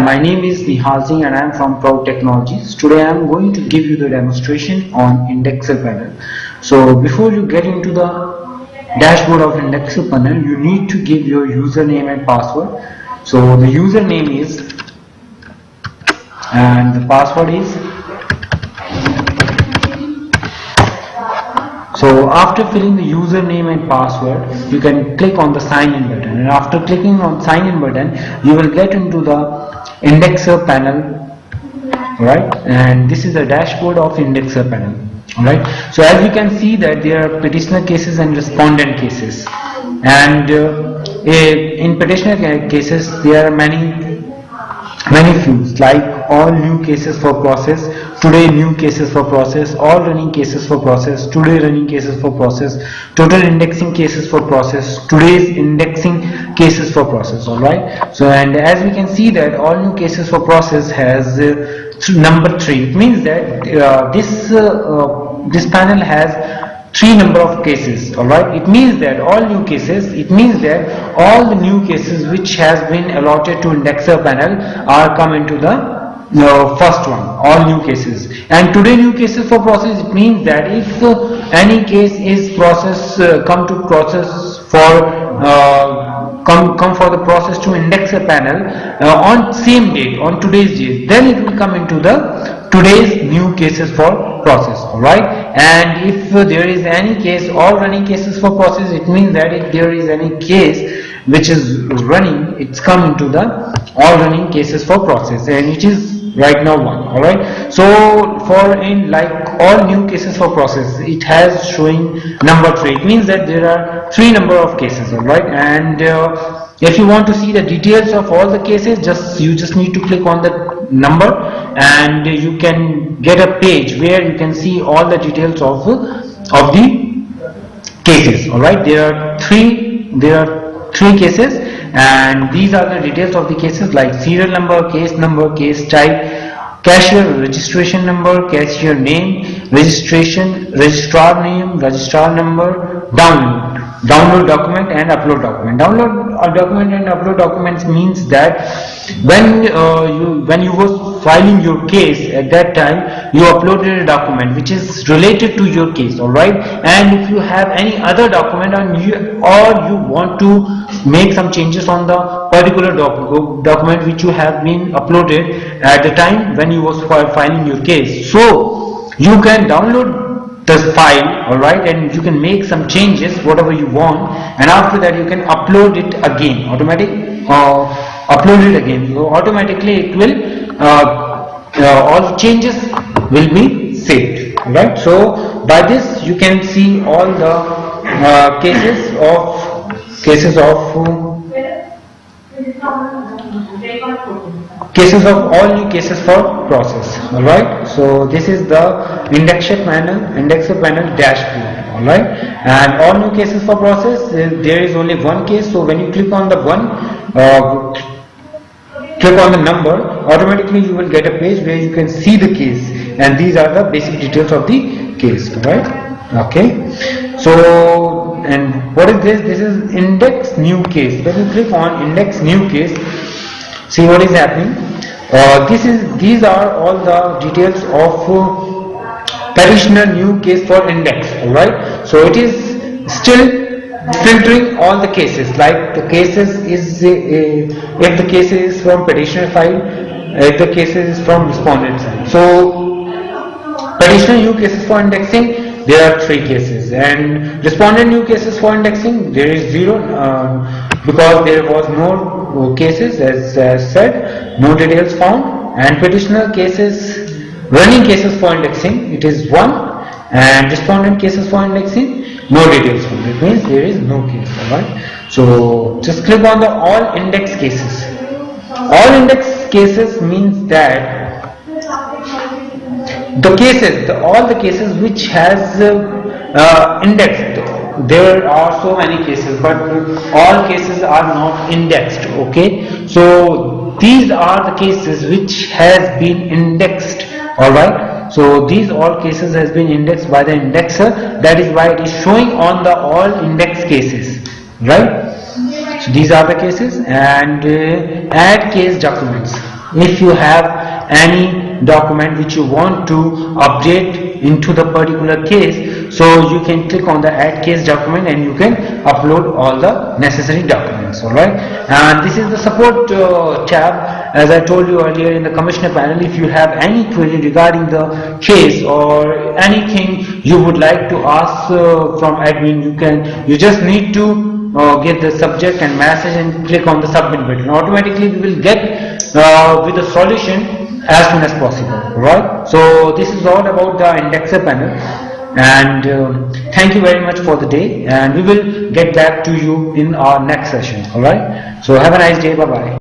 Hi, my name is Nihal Singh and I am from Proud Technologies. Today I am going to give you the demonstration on Indexer panel. So before you get into the dashboard of Indexer panel, you need to give your username and password. So the username is and the password is. So after filling the username and password, you can click on the sign in button, and after clicking on sign in button, you will get into the Indexer panel, right? And this is the dashboard of Indexer panel, right? So as you can see that there are petitioner cases and respondent cases, and in petitioner cases there are many fields like all new cases for process, today new cases for process, all running cases for process, today running cases for process, total indexing cases for process, today's indexing cases for process. All right. So and as we can see that all new cases for process has number 3. It means that this panel has 3 number of cases. Alright, it means that all new cases, it means that all the new cases which has been allotted to Indexer panel are come into the first one, all new cases. And today new cases for process, it means that if any case is come to process for come for the process to Indexer panel on same date, on today's date, then it will come into the today's new cases for process. Alright, and if there is any case, all running cases for process, it means that if there is any case which is running, it's come into the all running cases for process, and it is right now 1. Alright, so for in like all new cases for process, it has showing number 3. It means that there are 3 number of cases. Alright, and if you want to see the details of all the cases, you just need to click on the number, and you can get a page where you can see all the details of the cases. Alright, there are three cases, and these are the details of the cases like serial number, case type, cashier registration number, cashier name, registrar name, registrar number, download document and upload document. Download a document and upload documents means that when you was filing your case, at that time you uploaded a document which is related to your case. All right, and if you have any other document or you want to make some changes on the particular document which you have been uploaded at the time when you was filing your case, so you can download this file. Alright, and you can make some changes whatever you want, and after that you can upload it again, so automatically it will all the changes will be saved. Right, so by this you can see all the cases of all new cases for process. Alright, so this is the Indexer panel dashboard. Alright, and all new cases for process, there is only one case, so when you click on the click on the number, automatically you will get a page where you can see the case, and these are the basic details of the case. Alright, okay, so and what is this? This is index new case. When you click on index new case, see what is happening. These are all the details of petitioner new case for index. Alright, so it is still filtering all the cases, like the cases is if the case is from petitioner file, if the case is from respondent side. So petitioner new cases for indexing, there are 3 cases, and respondent new cases for indexing, there is 0 because there was no cases, as said, no details found. And petitioner cases, running cases for indexing, it is 1, and respondent cases for indexing, no details found. It means there is no case. Alright, so just click on the all index cases. All index cases means that all the cases which has indexed. There are so many cases, but all cases are not indexed. Okay, so these are the cases which has been indexed. Alright, so these all cases has been indexed by the indexer. That is why it is showing on the all index cases. Right, so these are the cases. And add case documents. if you have any document which you want to update into the particular case, so you can click on the add case document and you can upload all the necessary documents. All right, and this is the support tab. As I told you earlier in the commissioner panel, if you have any query regarding the case or anything you would like to ask from admin, you just need to get the subject and message and click on the submit button. Automatically we will get with the solution as soon as possible. Right, so this is all about the indexer panel, and thank you very much for the day, and we will get back to you in our next session. All right, so have a nice day. Bye bye.